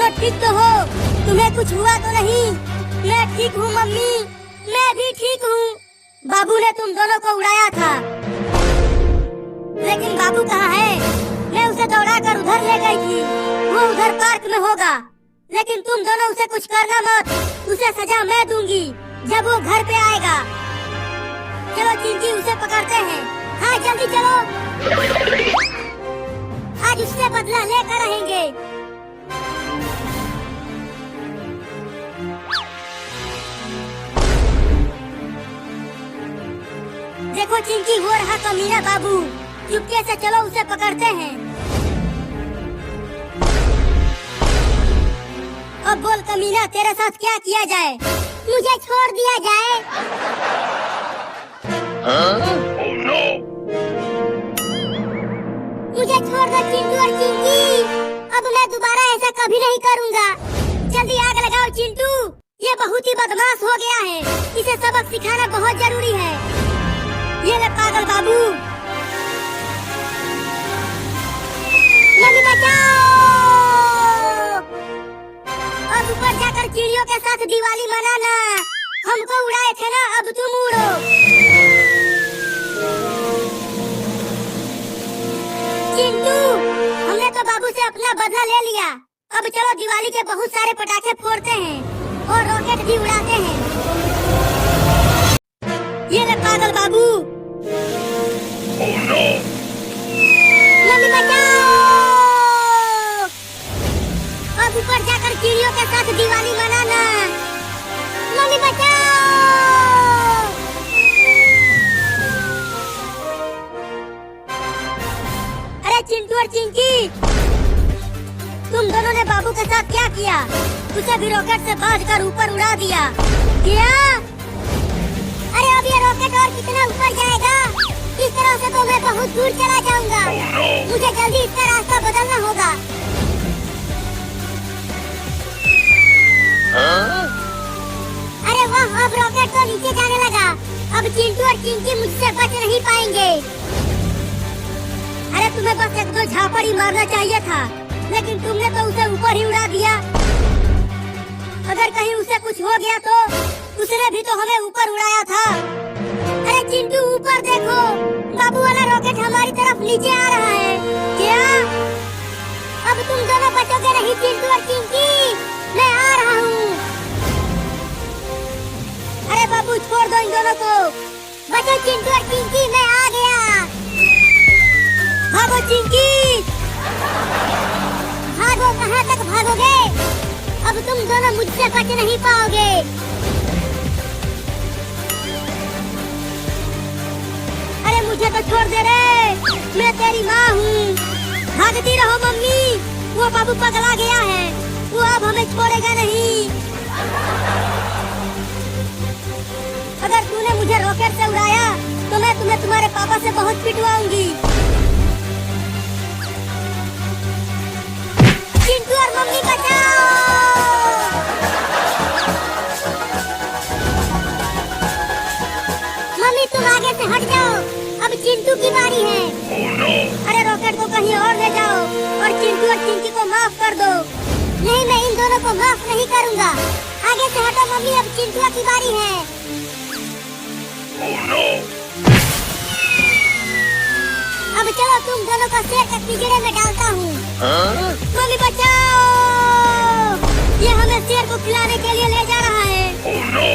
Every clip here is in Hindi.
दोनों ठीक तो हो? तुम्हें कुछ हुआ तो नहीं? मैं ठीक हूँ मम्मी, मैं भी ठीक हूँ। बाबू ने तुम दोनों को उड़ाया था, लेकिन बाबू कहाँ है? मैं उसे दौड़ा कर उधर ले गई थी, वो उधर पार्क में होगा। लेकिन तुम दोनों उसे कुछ करना मत, उसे सजा मैं दूंगी जब वो घर पे आएगा। चलो चिंकी, उसे पकड़ते हैं। हाँ जल्दी चलो, आज उससे बदला लेकर रहेंगे। देखो चिंकी, वो रहा कमीना बाबू। चुपके से चलो, उसे पकड़ते हैं। अब बोल कमीना, तेरे साथ क्या किया जाए? मुझे छोड़ दिया जाए। Oh no! मुझे छोड़ दो चिंटू और चिंकी, अब मैं दोबारा ऐसा कभी नहीं करूँगा। जल्दी आग लगाओ चिंटू, ये बहुत ही बदमाश हो गया है, इसे सबक सिखाना बहुत जरूरी है। ये ले पागल बाबू। मम्मी बचाओ! अब ऊपर जाकर चिड़ियों के साथ दिवाली मनाना। हमको उड़ाए थे ना, अब तुम उड़ो। चिंटू, हमने तो बाबू से अपना बदला ले लिया। अब चलो दिवाली के बहुत सारे पटाखे फोड़ते हैं और रॉकेट भी उड़ाते हैं। ये ले पागल बाबू। Oh no! मम्मी बचाओ! अब ऊपर जाकर चिड़ियों के साथ दिवाली मनाना। मम्मी बचाओ! अरे चिंटू और चिंकी, तुम दोनों ने बाबू के साथ क्या किया? उसे भी रॉकेट से बांधकर ऊपर उड़ा दिया क्या? अरे अब ये रॉकेट और कितना ऊपर जाएगा? इस तरह से तो मैं बहुत दूर चला जाऊंगा। मुझे जल्दी इसका रास्ता बदलना होगा। अरे वाह, अब रॉकेट तो नीचे जाने लगा। अब चिंटू और चिंकी मुझसे बच नहीं पाएंगे। अरे तुम्हें बस एक दो झापड़ ही मारना चाहिए था, लेकिन तुमने तो उसे ऊपर ही उड़ा दिया। अगर कहीं उसे कुछ हो गया तो उसने भी तो हमें ऊपर उड़ाया था। अरे चिंटू, ऊपर देखो, बाबू वाला रॉकेट हमारी तरफ नीचे आ रहा है क्या? अब तुम दोनों बचोगे नहीं चिंटू और चिंकी, मैं आ रहा हूँ। अरे बाबू, छोड़ दो इन दोनों को। बचो चिंटू और चिंकी, मैं आ गया। भागो चिंकी, भागो, कहाँ तक भागोगे? अब तुम दोनों मुझसे बच नहीं पाओगे। अरे मुझे तो छोड़ दे रे, मैं तेरी माँ हूँ। भागती रहो मम्मी, वो बाबू पगला गया है, वो अब हमें छोड़ेगा नहीं। अगर तूने मुझे रॉकेट से उड़ाया तो मैं तुम्हें तुम्हारे पापा से बहुत पिटवाऊंगी। चिंटू और मम्मी बचाओ! मम्मी तुम आगे से हट जाओ, अब चिंटू की बारी है। Oh no! अरे रॉकेट को कहीं और ले जाओ और चिंटू और चिंकी को माफ कर दो। नहीं, मैं इन दोनों को माफ नहीं करूंगा। आगे से हटो मम्मी, अब चिंटू की बारी है। Oh no! अब चलो तुम दोनों को शेर के पिंजरे में डालता हूँ। मम्मी बचाओ! ये हमें शेर को खिलाने के लिए ले जा रहा है। Oh no!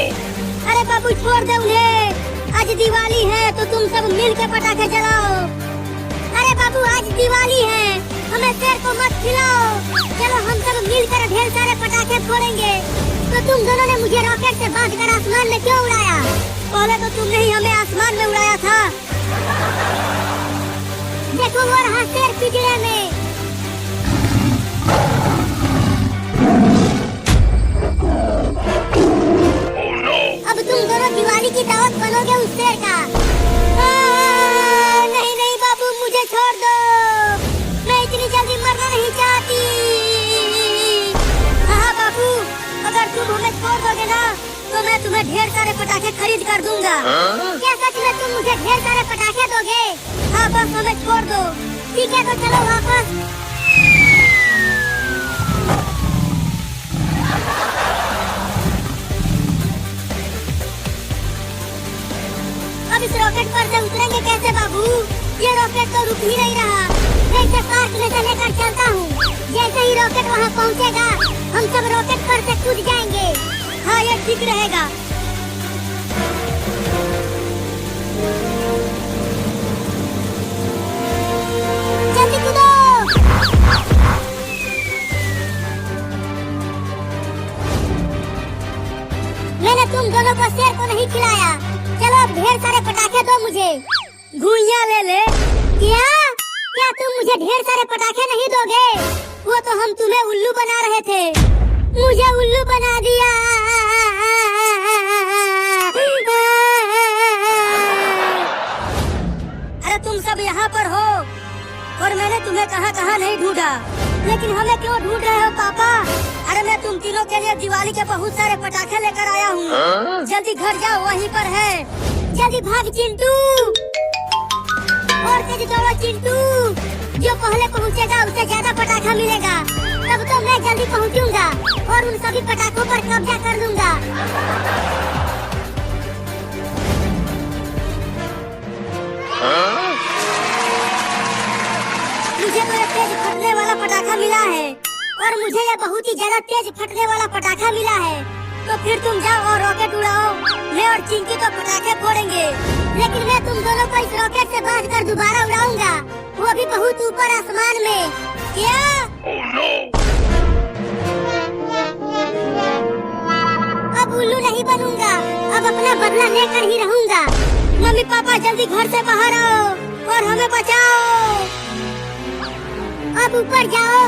अरे बाबू, छोड़ दे उन्हें, आज दिवाली है तो तुम सब मिल के पटाखे जलाओ। अरे बाबू, आज दिवाली है, हमें शेर को मत खिलाओ। चलो हम सब मिलकर ढेर सारे पटाखे फोड़ेंगे। तो तुम दोनों ने मुझे रॉकेट से बांधकर आसमान में क्यों उड़ाया? पहले तो तुमने ही हमें आसमान में उड़ाया था। देखो वो रहा शेर पिंजरे में। Oh no! अब तुम दोनों दिवाली की दावत बनोगे उस शेर का। नहीं नहीं बाबू, मुझे छोड़ दो, मैं इतनी जल्दी मरना नहीं चाहती। हाँ बाबू, अगर तुम हमें छोड़ दोगे ना तो मैं तुम्हें ढेर सारे पटाखे खरीद कर दूंगा। क्या सच में तुम मुझे ढेर सारे पटाखे दोगे? हाँ बस हमें छोड़ दो। ठीक है तो चलो वापस। अब इस रॉकेट पर से उतरेंगे कैसे बाबू? ये रॉकेट तो रुक ही नहीं रहा। मैं इसे पार्क में से लेकर चलता हूँ। जैसे ही रॉकेट वहाँ पहुँचेगा हम सब रॉकेट पर से कूद जाएंगे। हाँ ये ठीक रहेगा। जल्दी कूदो। मैंने तुम दोनों को शेर को नहीं खिलाया। चलो अब ढेर सारे पटाखे दो मुझे। घुइयां ले ले। क्या क्या तुम मुझे ढेर सारे पटाखे नहीं दोगे? वो तो हम तुम्हें उल्लू बना रहे थे। मुझे उल्लू बना दिया। अरे तुम सब यहाँ पर हो और मैंने तुम्हें कहाँ नहीं ढूंढा। लेकिन हमें क्यों ढूंढ रहे हो पापा? अरे मैं तुम तीनों के लिए दिवाली के बहुत सारे पटाखे लेकर आया हूँ। जल्दी घर जाओ, वहीं पर है। जल्दी भाग चिंटू। और तेज दौड़ो चिंटू। जो पहले पहुँचेगा उसे ज्यादा पटाखा मिलेगा। तब तो मैं जल्दी पहुँचूंगा और उन सभी पटाखों पर कब्जा कर लूंगा। मुझे तो ये तेज फटने वाला पटाखा मिला है और मुझे ये बहुत ही ज्यादा तेज फटने वाला पटाखा मिला है। तो फिर तुम जाओ और रॉकेट उड़ाओ। मैं और चिंकी तो पटाखे फोड़ेंगे, लेकिन मैं तुम दोनों को इस रॉकेट से बांध कर दोबारा उड़ाऊंगा, वो भी बहुत ऊपर आसमान में। क्या? Oh no! अब उल्लू नहीं बनूंगा, अब अपना बदला लेकर ही रहूंगा। मम्मी पापा जल्दी घर से बाहर आओ और हमें बचाओ। अब ऊपर जाओ।